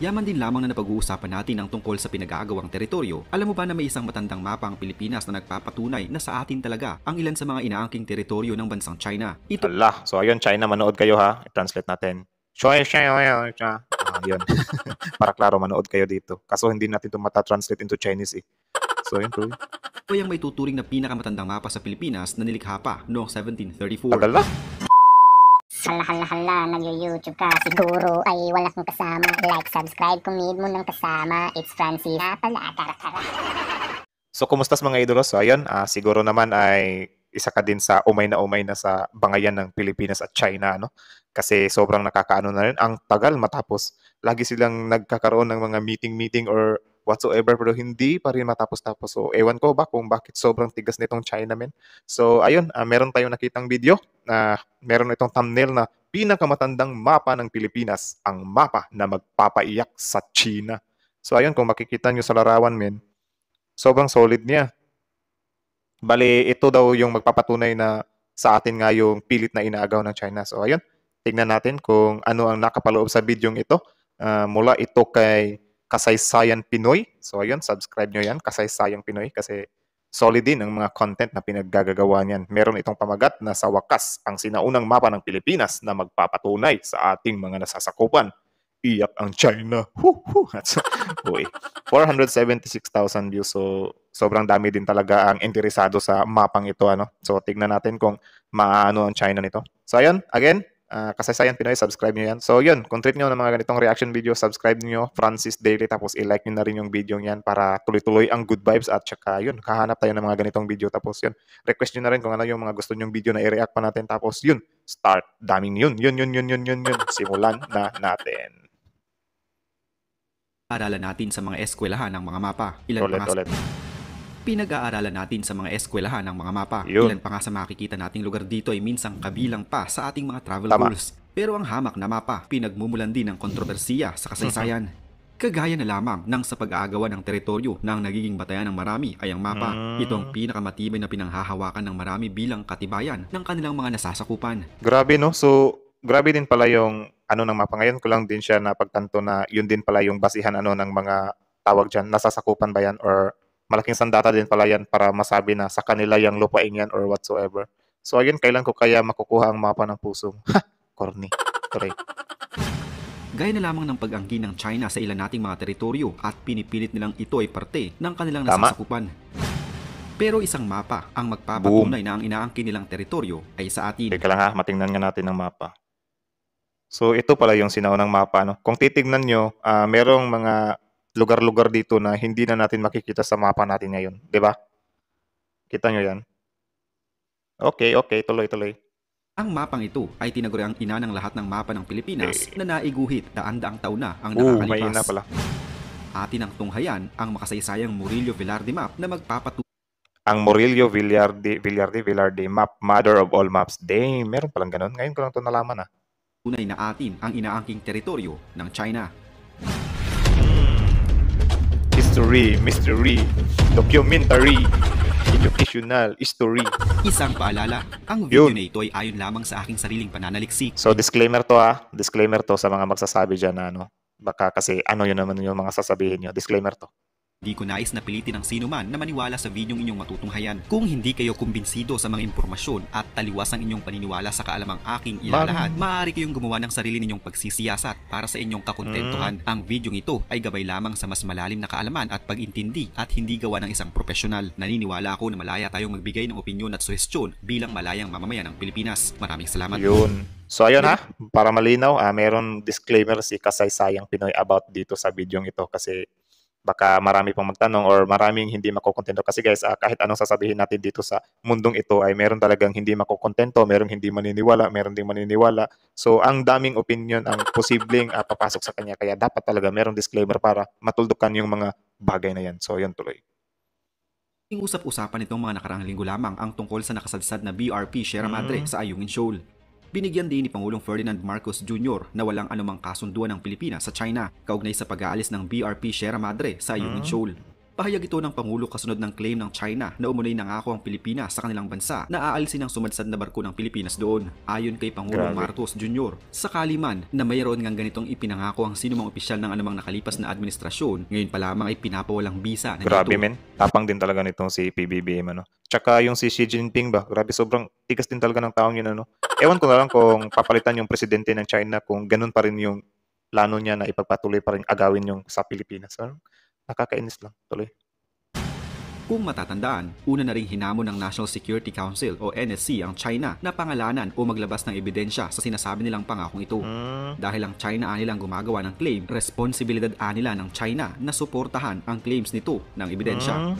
Yaman din lamang na napag-uusapan natin ang tungkol sa pinag-aagawang teritoryo. Alam mo ba na may isang matandang mapa ang Pilipinas na nagpapatunay na sa atin talaga ang ilan sa mga inaangking teritoryo ng bansang China? Ito Hala. So ayun, China, manood kayo ha. I-translate natin. Yun. Para klaro, manood kayo dito. Kaso hindi natin ito mata-translate into Chinese eh. So yun, tuloy. ay ang may tuturing na pinakamatandang mapa sa Pilipinas na nilikha pa noong 1734. Tagal na. Hala, nag-YouTube ka. Siguro ay wala kang kasama. Like, subscribe kung need mo ng kasama. It's Francis. Pala, tara. So kumustas mga idolos? So ayun, siguro naman ay isa ka din sa umay na sa bangayan ng Pilipinas at China, no? Kasi sobrang nakakaano na rin. Ang tagal matapos. Lagi silang nagkakaroon ng mga meeting or whatsoever pero hindi pa rin matapos-tapos. So ewan ko ba kung bakit sobrang tigas nitong China, men. So ayun, meron tayong nakitang video na meron itong thumbnail na pinakamatandang mapa ng Pilipinas, ang mapa na magpapaiyak sa China. So ayun, kung makikita nyo sa larawan, men, sobrang solid niya. Bale, ito daw yung magpapatunay na sa atin nga yung pilit na inaagaw ng China. So ayun, tingnan natin kung ano ang nakapaloob sa bidyong ito. Mula ito kay Kasaysayan Pinoy. So ayun, subscribe nyo yan, Kasaysayan Pinoy, kasi solid din ang mga content na pinaggagawa niyan. Meron itong pamagat na sa wakas ang sinaunang mapa ng Pilipinas na magpapatunay sa ating mga nasasakupan. Iyak ang China. Uy, 476,000 views. So sobrang dami din talaga ang interesado sa mapang ito, ano. So tignan natin kung maano ang China nito. So ayun, again, Kasaysayan Pinoy, subscribe nyo yan. So yun, kung trip nyo ng mga ganitong reaction video, subscribe nyo Francis Daily, tapos i-like nyo na rin yung video yan para tuloy-tuloy ang good vibes. At saka yun, kahanap tayo ng mga ganitong video. Tapos yun, request nyo na rin kung ano yung mga gusto nyong video na i-react pa natin. Tapos yun, start. Daming yun. Simulan na natin. Aralan natin sa mga eskwelahan ng mga mapa. Ulit. Pinag-aaralan natin sa mga eskwelahan ng mga mapa. Yun. Ilan pa nga sa makikita nating lugar dito ay minsang kabilang pa sa ating mga travel Tama. goals. Pero ang hamak na mapa, pinagmumulan din ng kontrobersiya sa kasaysayan. Kagaya na lamang ng sa pag-aagawan ng teritoryo na ang nagiging batayan ng marami ay ang mapa. Ito ang pinakamatibay na pinanghahawakan ng marami bilang katibayan ng kanilang mga nasasakupan. Grabe, no? So, grabe din pala yung ano ng mapa. Ngayon ko lang din siya napagtanto na yun din pala yung basihan ano ng mga tawag dyan. Nasasakupan ba yan? Or malaking sandata din pala yan para masabi na sa kanila yung lupain yan or whatsoever. So, again, kailan ko kaya makukuha ang mapa ng puso? Corny. Tuloy. Gaya na lamang ng pag-anggi ng China sa ilan nating mga teritoryo at pinipilit nilang ito ay parte ng kanilang Tama. nasasakupan. Pero isang mapa ang magpapatunay na ang inaangkin nilang teritoryo ay sa atin. Teka lang ha, matingnan nga natin ang mapa. So, ito pala yung sinaunang mapa, no? Kung titignan nyo, merong mga lugar-lugar dito na hindi na natin makikita sa mapa natin ngayon. Di ba? Kita nyo yan? Okay, tuloy. Ang mapang ito ay tinaguri ang ina ng lahat ng mapa ng Pilipinas Okay. na naiguhit daan-daang taon na ang May ina nakakalipas. pala. Atin ang tunghayan ang makasaysayang Murillo Velarde map na magpapatunay Ang Murillo Villarde map, mother of all maps. Damn, meron palang ganun. Ngayon ko lang ito nalaman, na atin ang inaangking teritoryo ng China. History, mystery, documentary, educational, history. Isang paalala, ang video Yun. na ito ay ayon lamang sa aking sariling pananaliksik. So, disclaimer to Disclaimer to sa mga magsasabi dyan na ano. Baka kasi ano yun naman yung mga sasabihin nyo. Disclaimer to. Hindi ko nais na pilitin ng sino man na maniwala sa videong inyong matutunghayan. Kung hindi kayo kumbinsido sa mga impormasyon at taliwas ang inyong paniniwala sa kaalamang aking ilalahad, maaari kayong gumawa ng sarili ninyong pagsisiyasat para sa inyong kakontentuhan. Ang videong ito ay gabay lamang sa mas malalim na kaalaman at pag-intindi at hindi gawa ng isang profesional. Naniniwala ako na malaya tayong magbigay ng opinyon at suhestyon bilang malayang mamamayan ng Pilipinas. Maraming salamat. Yun. So, ayun para malinaw, meron disclaimer si Kasaysayang Pinoy about dito sa videong ito kasi baka marami pang magtanong or maraming hindi makokontento. Kasi guys, kahit anong sasabihin natin dito sa mundong ito ay meron talagang hindi makokontento, merong hindi maniniwala, meron ding maniniwala. So, ang daming opinion ang posibleng papasok sa kanya. Kaya dapat talaga merong disclaimer para matuldukan yung mga bagay na yan. So, yun tuloy. Yung usap-usapan nitong mga nakarang linggo lamang ang tungkol sa nakasadsad na BRP Sierra Madre sa Ayungin Shoal. Binigyan din ni Pangulong Ferdinand Marcos Jr. na walang anumang kasunduan ng Pilipinas sa China kaugnay sa pag-aalis ng BRP Sierra Madre sa Ayungin Shoal. Pahayag ito ng Pangulo kasunod ng claim ng China na umunay nangako ang Pilipinas sa kanilang bansa na aalisin ang sumadsad na barko ng Pilipinas doon. Ayon kay Pangulong Marcos Jr., sakali man na mayroon ngang ganitong ipinangako ang sinumang opisyal ng anumang nakalipas na administrasyon, ngayon pa lamang ay pinapawalang bisa na Grabe dito. men, tapang din talaga nitong si PBBM ano. Tsaka yung si Xi Jinping ba, grabe sobrang tigas din talaga ng taong yun ano. Ewan ko na lang kung papalitan yung presidente ng China kung ganun pa rin yung plano niya na ipagpatuloy pa rin agawin yung sa Pilipinas. Ano? Nakakainis lang tuloy. Kung matatandaan, una na ring hinamon ng National Security Council o NSC ang China na pangalanan o maglabas ng ebidensya sa sinasabi nilang pangakong ito. Dahil ang China anilang gumagawa ng claim, responsibilidad anila ng China na suportahan ang claims nito ng ebidensya.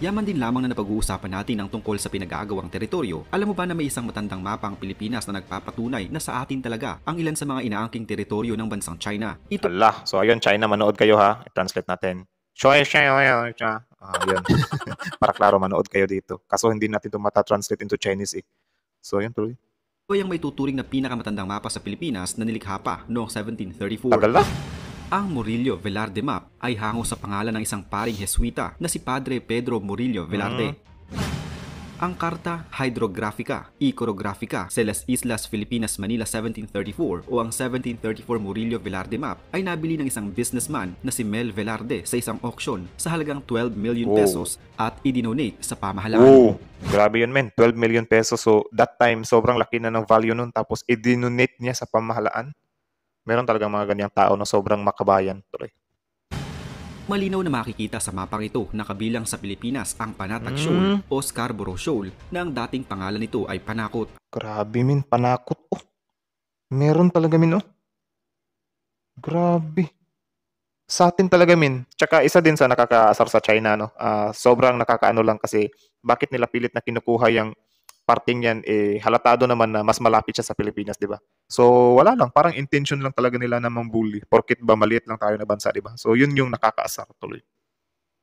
Yaman din lamang na napag-uusapan natin ang tungkol sa pinag-aagawang teritoryo. Alam mo ba na may isang matandang mapa ang Pilipinas na nagpapatunay na sa atin talaga ang ilan sa mga inaangking teritoryo ng bansang China? Ito Allah, so ayun China, manood kayo ha. I-translate natin. Yun. Para klaro, manood kayo dito. Kaso hindi natin ito mata-translate into Chinese eh. So yun tuloy. ito yung may tuturing na pinakamatandang mapa sa Pilipinas na nilikha pa noong 1734. Tagal na. Ang Murillo Velarde map ay hango sa pangalan ng isang paring Jesuita na si Padre Pedro Murillo Velarde. Ang Karta Hydrographica, Iconographica sa las Islas Filipinas, Manila 1734 o ang 1734 Murillo Velarde map ay nabili ng isang businessman na si Mel Velarde sa isang auction sa halagang 12 million pesos at idinonate sa pamahalaan. Oh, grabe yun men, 12 million pesos. So that time, sobrang laki na ng value nun. Tapos idinonate niya sa pamahalaan. Meron talagang mga ganyang tao na sobrang makabayan. Tuloy. Malinaw na makikita sa mapang ito na kabilang sa Pilipinas ang Panatag Shoal o Scarborough Shoal na ang dating pangalan nito ay Panakot. Grabe min, Panakot. Oh, meron talaga min oh. Grabe. Sa atin talaga min. Tsaka isa din sa nakakaasar sa China no. Sobrang nakakaano lang kasi bakit nila pilit na kinukuha yung parting yan eh halatado naman na mas malapit siya sa Pilipinas, di ba? So wala lang, parang intention lang talaga nila na mambully. Porkit ba maliit lang tayo na bansa, di ba? So yun yung nakakaasar tuloy.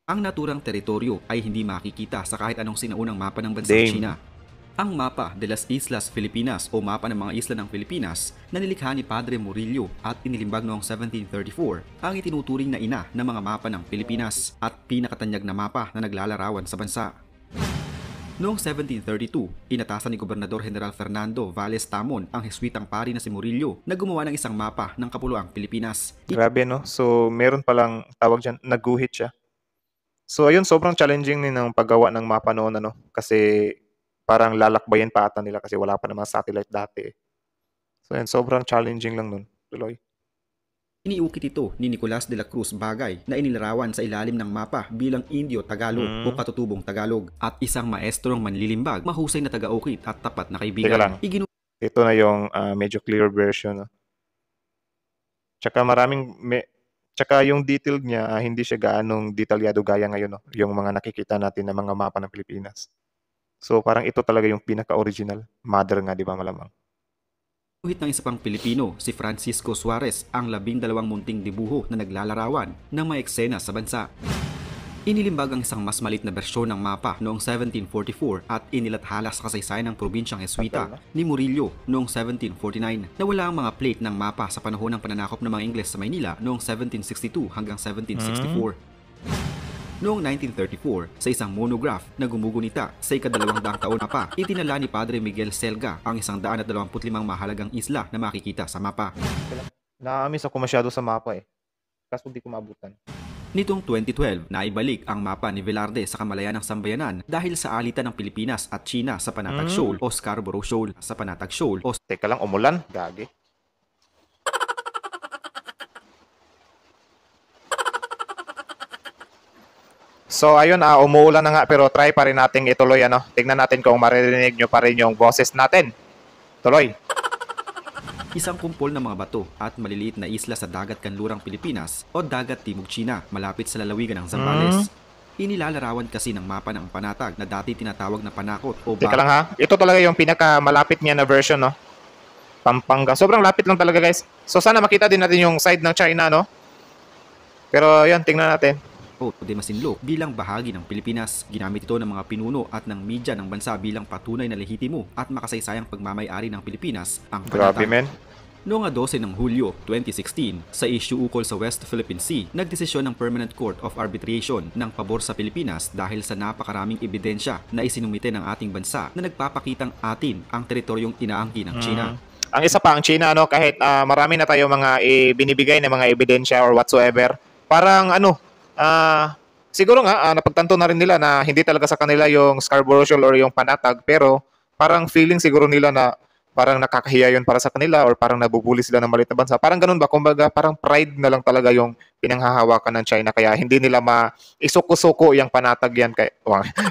Ang naturang teritoryo ay hindi makikita sa kahit anong sinaunang mapa ng bansang China. Ang mapa de las Islas Filipinas o mapa ng mga isla ng Pilipinas na nilikha ni Padre Murillo at inilimbag noong 1734 ang itinuturing na ina ng mga mapa ng Pilipinas at pinakatanyag na mapa na naglalarawan sa bansa. Noong 1732, inatasan ni Gobernador General Fernando Valles Tamon ang Jesuitang pari na si Murillo na gumawa ng isang mapa ng kapuluang Pilipinas. Grabe no? So meron palang tawag dyan, naguhit siya. So ayun, sobrang challenging din ng paggawa ng mapa noon ano? Kasi parang lalakbayin pa ata nila kasi wala pa namang satellite dati. So ayun, sobrang challenging lang nun. Tuloy. Iniukit ito ni Nicolas de la Cruz Bagay na inilarawan sa ilalim ng mapa bilang Indio Tagalog o Katutubong Tagalog at isang maestrong manlilimbag, mahusay na taga-ukit at tapat na kaibigan. Teka lang. Ito na yung medyo clear version. No? Tsaka tsaka yung detailed niya, hindi siya gaanong detalyado gaya ngayon. No? Yung mga nakikita natin na mga mapa ng Pilipinas. So parang ito talaga yung pinaka-original. Mother nga, di ba malamang? Guhit ng isa pang Pilipino, si Francisco Suarez, ang 12 munting dibuho na naglalarawan ng mga eksena sa bansa. Inilimbag ang isang mas malit na bersyon ng mapa noong 1744 at inilathala sa kasaysayan ng probinsyang Jesuita ni Murillo noong 1749 na wala ang mga plate ng mapa sa panahon ng pananakop ng mga Ingles sa Maynila noong 1762 hanggang 1764. Noong 1934, sa isang monograph na gumugunita sa ika-200 taon pa, itinala ni Padre Miguel Selga ang 125 mahalagang isla na makikita sa mapa. Naamiss ako masyado sa mapa eh. Kaso di ko maabutan. Nitong 2012, naibalik ang mapa ni Velarde sa kamalayan ng sambayanan dahil sa alitan ng Pilipinas at China sa Panatag Shoal o Scarborough Shoal. Sa Panatag Shoal o Teka lang, umulan. Gagi. So ayun, umuulan na nga pero try pa rin nating ituloy ano. Tingnan natin kung maririnig nyo pa rin yung boses natin. Tuloy. Isang kumpol ng mga bato at maliliit na isla sa dagat kanlurang Pilipinas o dagat timog China malapit sa lalawigan ng Zambales. Inilalarawan kasi ng mapa ng Panatag na dati tinatawag na Panakot o Teka lang ha. Ito talaga yung pinaka malapit niya na version no. Pampanga. Sobrang lapit lang talaga guys. So sana makita din natin yung side ng China no. Pero yan, tingnan natin. o de Masinloc bilang bahagi ng Pilipinas. Ginamit ito ng mga pinuno at ng media ng bansa bilang patunay na lehitimo at makasaysayang pagmamay-ari ng Pilipinas ang Grabe Panatag. men. Noong 12 ng Hulyo 2016, sa issue ukol sa West Philippine Sea, nagdesisyon ng Permanent Court of Arbitration ng pabor sa Pilipinas dahil sa napakaraming ebidensya na isinumite ng ating bansa na nagpapakitang atin ang teritoryong inaangkin ng China. Ang isa pa, ang China, kahit marami na tayo mga binibigay na mga ebidensya or whatsoever, parang siguro nga, napagtanto na rin nila na hindi talaga sa kanila yung Scarborough Shoal or yung panatag, pero parang feeling siguro nila na parang nakakahiya yun para sa kanila or parang nabubuli sila ng maliit na bansa. Parang ganun ba? Kumbaga, parang pride na lang talaga yung pinanghahawakan ng China kaya hindi nila isuko-suko yung panatag yan.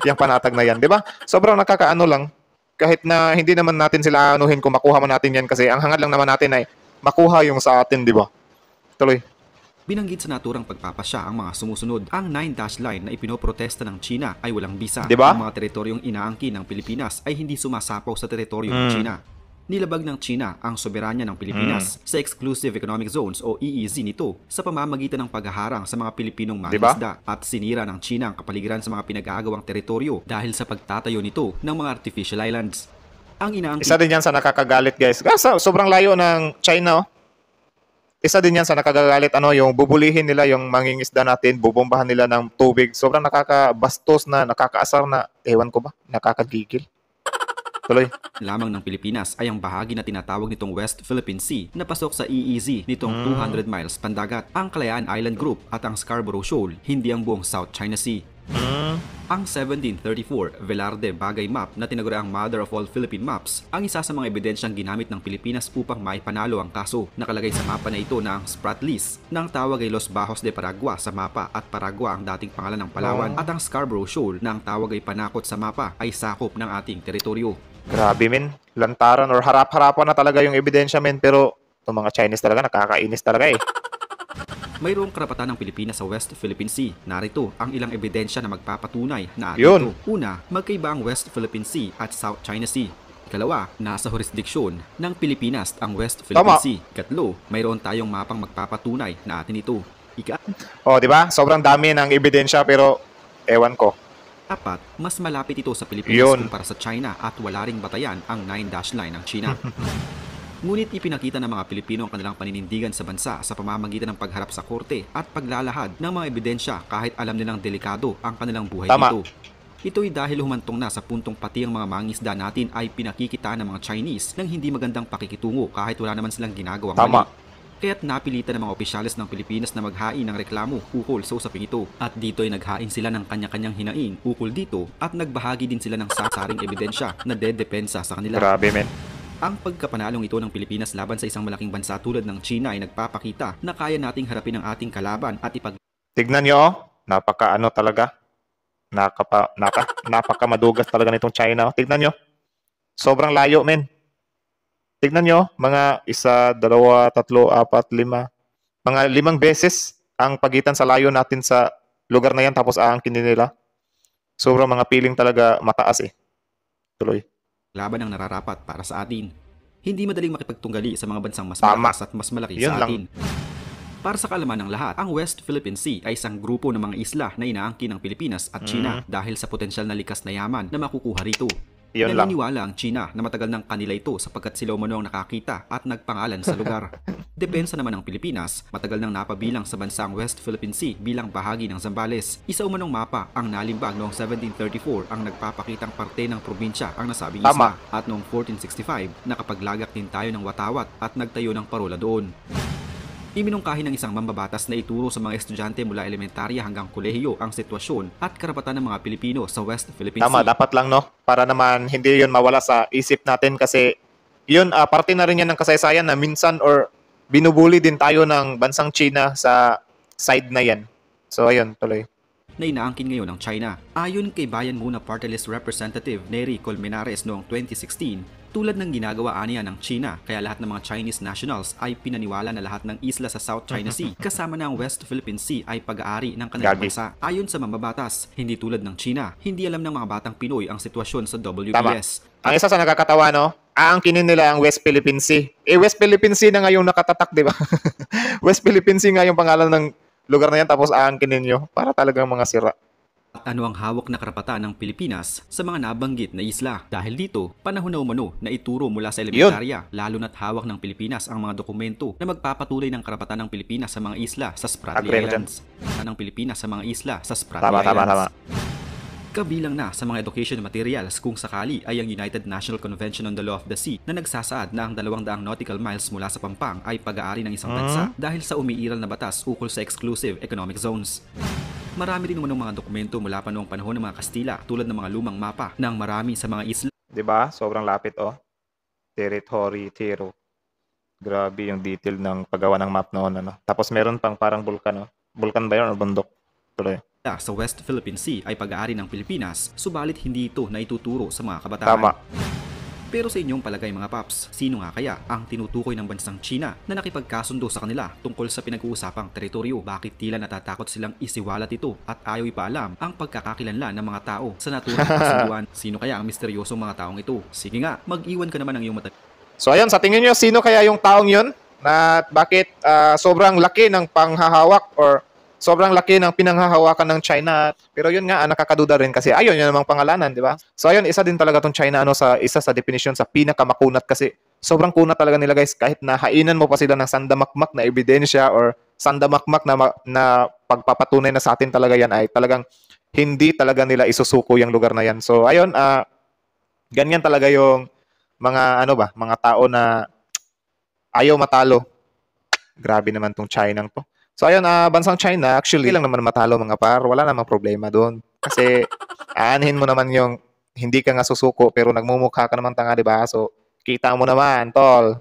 Yung panatag na yan, di ba? Sobrang nakakaano lang. Kahit na hindi naman natin sila anuhin kung makuha man natin yan kasi ang hangad lang naman natin ay makuha yung sa atin, di ba? Tuloy. Binanggit sa naturang pagpapasya ang mga sumusunod. Ang 9-dash line na ipinoprotesta ng China ay walang bisa. Diba? Ang mga teritoryong inaangkin ng Pilipinas ay hindi sumasapaw sa teritoryo ng China. Nilabag ng China ang soberanya ng Pilipinas sa Exclusive Economic Zones o EEZ nito sa pamamagitan ng paghaharang sa mga Pilipinong mangingisda at sinira ng China ang kapaligiran sa mga pinag-aagawang teritoryo dahil sa pagtatayo nito ng mga artificial islands. Ang inaangkin... Isa din yan sa nakakagalit, guys. Sobrang layo ng China, Isa din yan sa nakakagalit, yung bubulihin nila yung mangingisda natin, bubombahan nila ng tubig. Sobrang nakakabastos na, nakakaasar na, ewan ko ba, nakakagigil. Tuloy. Lamang ng Pilipinas ay ang bahagi na tinatawag nitong West Philippine Sea na pasok sa EEZ nitong 200 miles pandagat. Ang Kalayaan Island Group at ang Scarborough Shoal, hindi ang buong South China Sea. Ang 1734 Velarde Bagay Map na tinaguriang Mother of All Philippine Maps ang isa sa mga ebidensyang ginamit ng Pilipinas upang maipanalo ang kaso. Nakalagay sa mapa na ito na ang Spratlys na ang tawag ay Los Bajos de Paragua sa mapa at Paragua ang dating pangalan ng Palawan at ang Scarborough Shoal na ang tawag ay Panakot sa mapa ay sakop ng ating teritoryo. Grabe, men. Lantaran or harap-harapan na talaga yung ebidensya, men. Pero itong mga Chinese talaga, nakakainis talaga eh. Mayroong karapatan ng Pilipinas sa West Philippine Sea. Narito ang ilang ebidensya na magpapatunay na atin ito. Una, magkaiba ang West Philippine Sea at South China Sea. Ikalawa, nasa jurisdiksyon ng Pilipinas ang West Philippine Sea. Ikatlo, mayroon tayong mapang magpapatunay na atin ito. Di ba? Sobrang dami ng ebidensya pero ewan ko. Apat, mas malapit ito sa Pilipinas kumpara sa China at wala ring batayan ang 9-dash line ng China. Ngunit ipinakita ng mga Pilipino ang kanilang paninindigan sa bansa sa pamamagitan ng pagharap sa korte at paglalahad ng mga ebidensya kahit alam nilang delikado ang kanilang buhay dito. Ito'y dahil humantong na sa puntong pati ang mga mangingisda natin ay pinakikitaan ng mga Chinese ng hindi magandang pakikitungo kahit wala naman silang ginagawang mali. Kaya't napilitan ng mga opisyalis ng Pilipinas na maghain ng reklamo ukol sa usaping ito. At dito ay naghain sila ng kanya-kanyang hinaing ukol dito at nagbahagi din sila ng sasaring ebidensya na dedepensa sa kanila. Grabe, men. Ang pagkapanalong ito ng Pilipinas laban sa isang malaking bansa tulad ng China ay nagpapakita na kaya nating harapin ang ating kalaban at Tignan nyo, talaga. Napaka madugas talaga nitong China. Tignan nyo. Sobrang layo, men. Tignan nyo, mga 1, 2, 3, 4, 5. Mga 5 beses ang pagitan sa layo natin sa lugar na yan tapos aangkinin nila. Sobrang mga piling talaga mataas eh. Tuloy. Laban ang nararapat para sa atin. Hindi madaling makipagtunggali sa mga bansang mas malakas at mas malaki sa atin. Para sa kaalaman ng lahat, ang West Philippine Sea ay isang grupo ng mga isla na inaangkin ng Pilipinas at China dahil sa potensyal na likas na yaman na makukuha rito. Naniniwala ang China na matagal ng kanila ito sapagkat sila umano ang nakakita at nagpangalan sa lugar. Depensa naman ng Pilipinas, matagal nang napabilang sa bansa ang West Philippine Sea bilang bahagi ng Zambales. Isa umanong mapa ang nalimbag noong 1734 ang nagpapakitang parte ng probinsya ang nasabing isla. At noong 1465, nakapaglagak din tayo ng Watawat at nagtayo ng parola doon. Iminungkahi ng isang mambabatas na ituro sa mga estudyante mula elementarya hanggang kolehiyo ang sitwasyon at karapatan ng mga Pilipino sa West Philippine Sea. Dapat lang para naman hindi yun mawala sa isip natin kasi yun, parte na rin yan ng kasaysayan na minsan or binubuli din tayo ng bansang China sa side na yan. So ayun, tuloy. Na inaangkin ngayon ng China. Ayon kay Bayan Muna Party List Representative Nery Colmenares noong 2016, tulad ng ginagawa aniya ng China, kaya lahat ng mga Chinese nationals ay pinaniwala na lahat ng isla sa South China Sea kasama na ang West Philippine Sea ay pag-aari ng kanilang bansa. Ayon sa mambabatas, hindi tulad ng China, hindi alam ng mga batang Pinoy ang sitwasyon sa WPS. Ang isa sa nakakatawa, aangkinin nila ang West Philippine Sea. West Philippine Sea na ngayong nakatatak, di ba? West Philippine Sea nga yung pangalan ng lugar na yan tapos aangkinin nyo para talagang mga sira. At ano ang hawak na karapatan ng Pilipinas sa mga nabanggit na isla? Dahil dito, panahon na umano na ituro mula sa elementarya, lalo na't hawak ng Pilipinas ang mga dokumento na magpapatuloy ng karapatan ng Pilipinas sa mga isla sa Spratly Agree ako Islands. Karapatan ng Pilipinas sa mga isla sa Spratly Tama. Islands. Kabilang na sa mga education materials kung sakali ay ang United National Convention on the Law of the Sea na nagsasaad na ang 200 nautical miles mula sa pampang ay pag-aari ng isang bansa dahil sa umiiral na batas ukol sa exclusive economic zones. Marami din naman ng mga dokumento mula pa noong panahon ng mga Kastila tulad ng mga lumang mapa ng marami sa mga isla. Diba? Sobrang lapit, oh. Territory, Tiro. Grabe yung detail ng paggawa ng map noon, ano. Tapos meron pang parang bulkan, oh. Bulkan ba yun o bundok? Tuloy. Sa West Philippine Sea ay pag-aari ng Pilipinas, subalit hindi ito na ituturo sa mga kabataan. Tama. Pero sa inyong palagay mga paps, sino nga kaya ang tinutukoy ng bansang China na nakipagkasundo sa kanila tungkol sa pinag-uusapang teritoryo? Bakit tila natatakot silang isiwalat ito at ayaw ipaalam ang pagkakakilanlan ng mga tao sa naturang kasunduan? Sino kaya ang misteryosong mga taong ito? Sige nga, mag-iwan ka naman ng iyong mata. So ayun, sa tingin nyo, sino kaya yung taong yun? Na bakit sobrang laki ng panghahawak or sobrang laki ng pinanghahawakan ng China. Pero yun nga, nakakaduda rin kasi ayun, yun namang pangalanan, di ba? So ayun, isa din talaga tong China, isa sa definition sa pinakamakunat kasi sobrang kunat talaga nila guys. Kahit na hainan mo pa sila ng sandamakmak na ebidensya or sandamakmak na pagpapatunay na sa atin talaga yan ay talagang hindi talaga nila isusuko yung lugar na yan. So ayun, ganyan talaga yung mga mga tao na ayaw matalo. Grabe naman tong China to. So ayun, bansang China, actually lang naman matalo mga par, wala namang problema doon. Kasi aanhin mo naman yung hindi ka nga susuko pero nagmumukha ka naman tanga, di ba? So kita mo naman, tol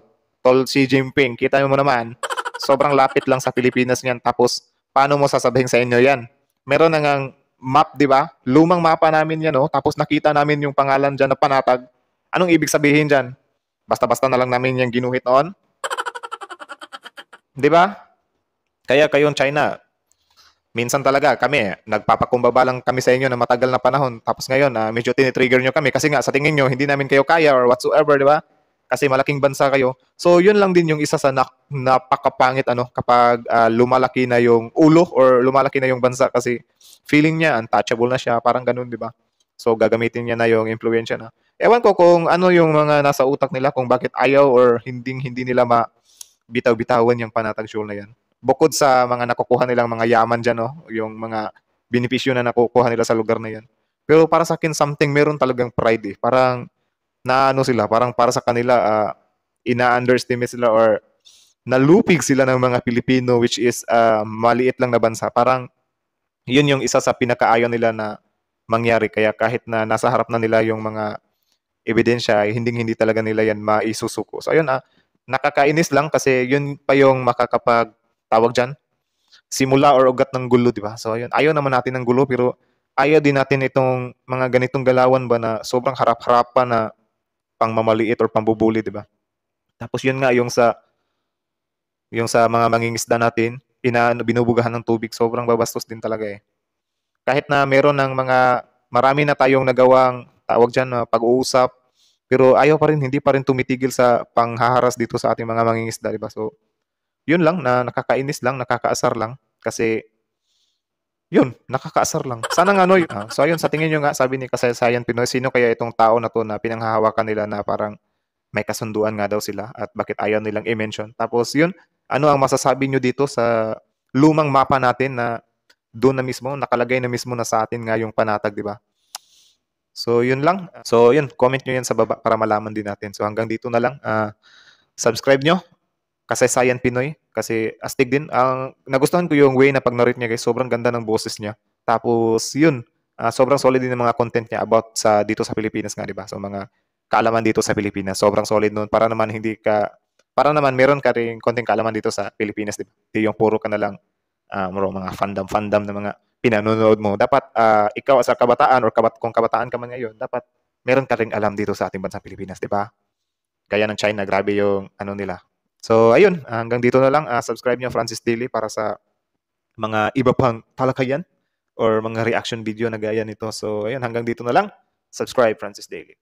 Xi Jinping, kita mo naman. Sobrang lapit lang sa Pilipinas niyan. Tapos paano mo sasabihin sa inyo yan? Meron na ngang map, di ba? Lumang mapa namin yan, oh. Tapos nakita namin yung pangalan dyan na panatag. Anong ibig sabihin dyan? Basta-basta na lang namin yung ginuhit noon. Di ba? Kaya kayong China, minsan talaga kami, nagpapakumbaba lang kami sa inyo na matagal na panahon. Tapos ngayon, medyo tinitrigger nyo kami kasi nga sa tingin nyo, hindi namin kayo kaya or whatsoever, di ba? Kasi malaking bansa kayo. So, yun lang din yung isa sa napakapangit kapag lumalaki na yung ulo or lumalaki na yung bansa kasi feeling niya, untouchable na siya, parang ganun, di ba? So, gagamitin niya na yung influensya na. Ewan ko kung ano yung mga nasa utak nila, kung bakit ayaw or hindi nila bitaw-bitawan yung panatag show na yan. Bukod sa mga nakukuha nilang mga yaman dyan, yung mga benepisyo na nakukuha nila sa lugar na yan. Pero para sa akin, meron talagang pride eh. Parang sila, parang para sa kanila, ina-underestimate sila or nalupig sila ng mga Pilipino which is maliit lang na bansa. Parang yun yung isa sa pinakaayaw nila na mangyari. Kaya kahit na nasa harap na nila yung mga ebidensya, hindi talaga nila yan maisusuko. So ayun, nakakainis lang kasi yun pa yung tawag dyan, simula or ugat ng gulo, di ba? So, ayun, ayaw naman natin ng gulo, pero ayaw din natin itong mga ganitong galawan ba na sobrang harap-harapan na pangmamaliit or pambubuli, di ba? Tapos yun nga, yung sa mga mangingisda natin, binubugahan ng tubig, sobrang babastos din talaga eh. Kahit na meron ng marami na tayong nagawang, tawag dyan, pag-uusap, pero ayaw pa rin, hindi pa rin tumitigil sa panghaharas dito sa ating mga mangingisda, di ba? So, yun lang, na nakakainis lang, nakakaasar lang. Kasi, yun, nakakaasar lang. Sana nga, so ayun, sa tingin nyo nga, sabi ni Kasaysayan Pinoy, sino kaya itong tao na to na pinanghahawakan nila na parang may kasunduan nga daw sila at bakit ayaw nilang i-mention. Tapos yun, ano ang masasabi nyo dito sa lumang mapa natin na doon na mismo, nakalagay na mismo na sa atin nga yung panatag, di ba? So, yun lang. So, yun, comment nyo yan sa baba para malaman din natin. So, hanggang dito na lang. Subscribe nyo. Kasaysayan Pinoy. Kasi astig din. Nagustuhan ko yung way na pag narit niya guys. Sobrang ganda ng boses niya. Tapos, yun. Sobrang solid din ng mga content niya about dito sa Pilipinas nga, di ba? So, mga kaalaman dito sa Pilipinas. Sobrang solid nun. Para naman meron ka rin konting kaalaman dito sa Pilipinas, di ba? Hindi yung puro ka na lang mga fandom na mga pinanonood mo. Dapat ikaw sa kabataan or kung kabataan ka man ngayon, dapat meron ka ring alam dito sa ating bansang Pilipinas, di ba? Gaya ng China, grabe yung nila. So, ayun, hanggang dito na lang. Subscribe nyo Francis Daily para sa mga iba pang talakayan or mga reaction video na gaya nito. So, ayun, hanggang dito na lang. Subscribe Francis Daily.